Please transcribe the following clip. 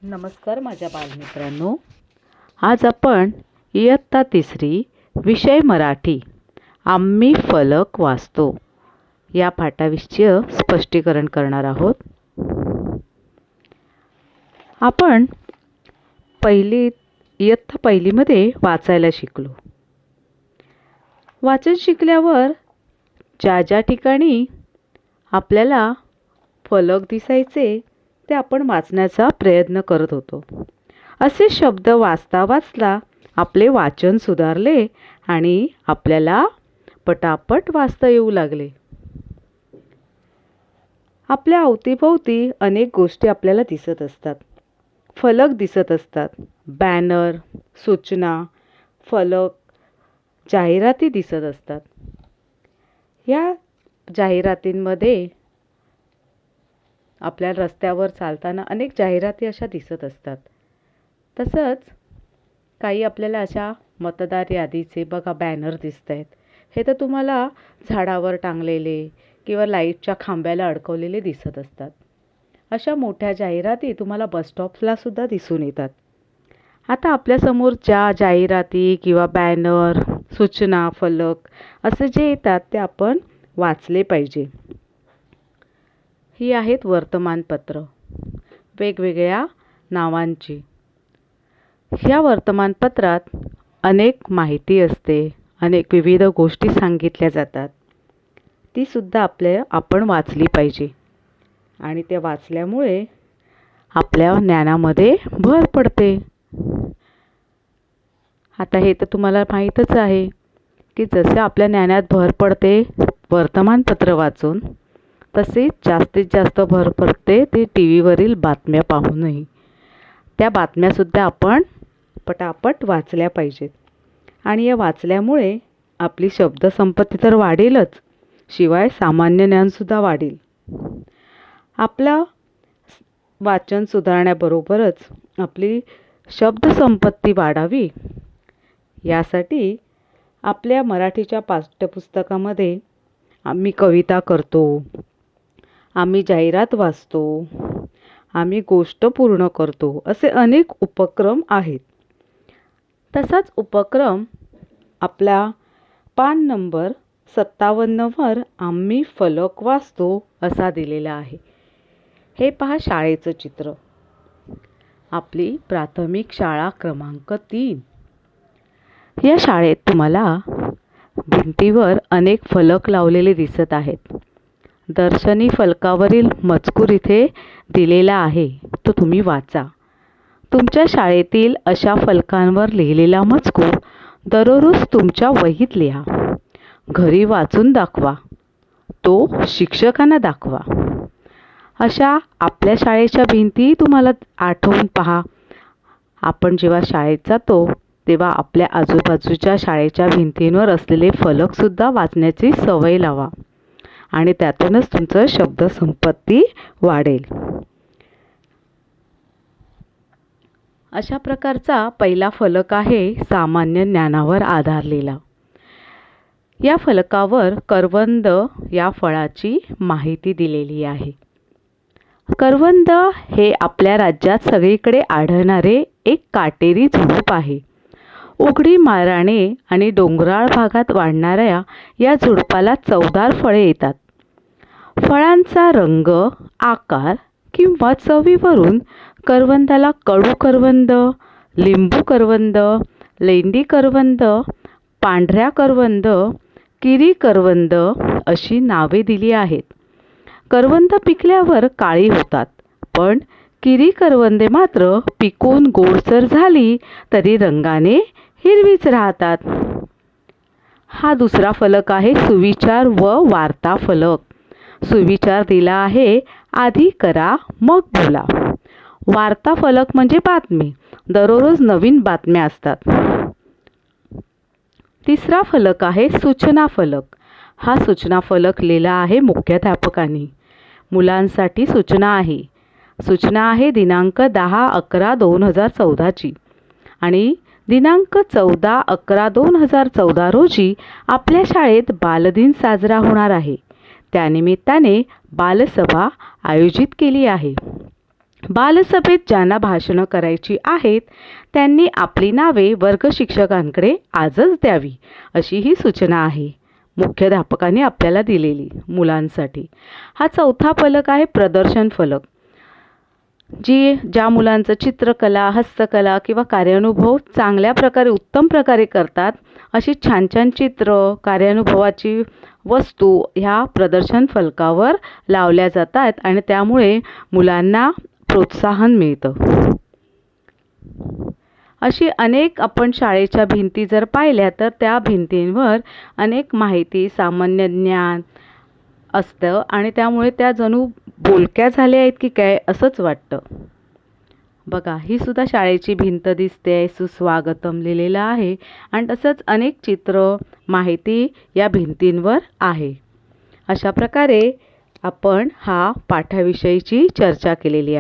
नमस्कार माझ्या बालमित्रांनो. आज आपण इयत्ता तिसरी विषय मराठी आम्ही फलक वाचतो या पाठाविषयी स्पष्टीकरण करणार आहोत. आपण इयत्ता पहिलीमध्ये वाचायला शिकलो. वाचन शिकल्यावर ज्या ज्या ठिकाणी आपल्याला फलक दिसायचे ते आपण वाचण्याचा प्रयत्न करत होतो. असे शब्द वाचता वाचता आपले वाचन सुधारले आणि आपल्याला पटापट वाचता येऊ लागले. आपल्या अवतीभोवती अनेक गोष्टी आपल्याला दिसत असतात. फलक दिसत असतात, बॅनर, सूचना, फलक, जाहिराती दिसत असतात. या जाहिरातींमध्ये आपल्या रस्त्यावर चालताना अनेक जाहिराती अशा दिसत असतात. तसंच काही आपल्याला अशा मतदार यादीचे बघा बॅनर दिसत आहेत. हे तर तुम्हाला झाडावर टांगलेले किंवा लाईटच्या खांब्याला अडकवलेले दिसत असतात. अशा मोठ्या जाहिराती तुम्हाला बसस्टॉपला सुद्धा दिसून येतात. आता आपल्यासमोर ज्या जाहिराती किंवा बॅनर, सूचना, फलक असे जे येतात ते आपण वाचले पाहिजे. ही आहेत वर्तमानपत्र वेगवेगळ्या नावांची. ह्या वर्तमानपत्रात अनेक माहिती असते, अनेक विविध गोष्टी सांगितल्या जातात. ती सुद्धा आपण वाचली पाहिजे आणि ते वाचल्यामुळे आपल्या ज्ञानामध्ये भर पडते. आता हे तर तुम्हाला माहीतच आहे की जसे आपल्या ज्ञानात भर पडते वर्तमानपत्र वाचून, तसेच जास्तीत जास्त भर पडते ते टीव्हीवरील बातम्या पाहूनही. त्या बातम्यासुद्धा आपण पटापट वाचल्या पाहिजेत आणि या वाचल्यामुळे आपली शब्दसंपत्ती तर वाढेलच, शिवाय सामान्य ज्ञानसुद्धा वाढेल. आपलं वाचन सुधारण्याबरोबरच आपली शब्दसंपत्ती वाढावी यासाठी आपल्या मराठीच्या पाठ्यपुस्तकामध्ये आम्ही कविता करतो, आम्ही जाहिरात वाचतो, आम्ही गोष्ट पूर्ण करतो, असे अनेक उपक्रम आहेत. तसाच उपक्रम आपला पान नंबर 57वर आम्ही फलक वाचतो असा दिलेला आहे. हे पहा शाळेचं चित्र. आपली प्राथमिक शाळा क्रमांक 3. या शाळेत तुम्हाला भिंतीवर अनेक फलक लावलेले दिसत आहेत. दर्शनी फलकावरील मजकूर इथे दिलेला आहे, तो तुम्ही वाचा. तुमच्या शाळेतील अशा फलकांवर लिहिलेला मजकूर दररोज तुमच्या वहीत लिहा. घरी वाचून दाखवा, तो शिक्षकांना दाखवा. अशा आपल्या शाळेच्या भिंती तुम्हाला आठवून पहा. आपण जेव्हा शाळेत जातो तेव्हा आपल्या आजूबाजूच्या शाळेच्या भिंतींवर असलेले फलकसुद्धा वाचण्याची सवय लावा आणि त्यातूनच तुमचं शब्दसंपत्ती वाढेल. अशा प्रकारचा पहिला फलक आहे सामान्य ज्ञानावर आधारलेला. या फलकावर करवंद या फळाची माहिती दिलेली आहे. करवंद हे आपल्या राज्यात सगळीकडे आढळणारे एक काटेरी झुडूप आहे. उघडी माळराने आणि डोंगराळ भागात वाढणाऱ्या या झुडपाला चवदार फळे येतात. फळांचा रंग, आकार किंवा चवीवरून करवंदाला कडू करवंद, लिंबू करवंद, लेंडी करवंद, पांढऱ्या करवंद, किरी करवंद अशी नावे दिली आहेत. करवंद पिकल्यावर काळी होतात, पण किरी करवंदे मात्र पिकून गोडसर झाली तरी रंगाने हिरवीच राहतात. हा दुसरा फलक आहे सुविचार व वार्ता फलक. सुविचार दिला आहे आधी करा मग बोला. वार्ता फलक म्हणजे बातमी, दररोज नवीन बातम्या असतात. तिसरा फलक आहे सूचना फलक. हा सूचना फलक लिहिला आहे मुख्याध्यापकांनी. मुलांसाठी सूचना आहे. सूचना आहे दिनांक 10/11/2014ची आणि दिनांक 14/11/2014 रोजी आपल्या शाळेत बालदिन साजरा होणार आहे. त्यानिमित्ताने बालसभा आयोजित केली आहे. बालसभेत ज्यांना भाषणं करायची आहेत त्यांनी आपली नावे वर्ग शिक्षकांकडे आजच द्यावी, अशी ही सूचना आहे मुख्याध्यापकाने आपल्याला दिलेली मुलांसाठी. हा चौथा फलक आहे प्रदर्शन फलक. ज्या मुलांचं चित्रकला, हस्तकला किंवा कार्यानुभव चांगल्या प्रकारे, उत्तम प्रकारे करतात, अशी छान छान चित्र, कार्यानुभवाची वस्तू ह्या प्रदर्शन फलकावर लावल्या जातात आणि त्यामुळे मुलांना प्रोत्साहन मिळतं. अशी अनेक आपण शाळेच्या भिंती जर पाहिल्या तर त्या भिंतींवर अनेक माहिती, सामान्य ज्ञान असतं आणि त्यामुळे त्या जणू बोलक्या झाल्या आहेत की काय असंच वाटतं. बघा, ही सुद्धा शाळेची भिंत दिसते, सुस्वागतम लिहिलेलं आहे आणि तसंच अनेक चित्र, माहिती या भिंतींवर आहे. अशा प्रकारे आपण हा पाठाविषयीची चर्चा केलेली आहे.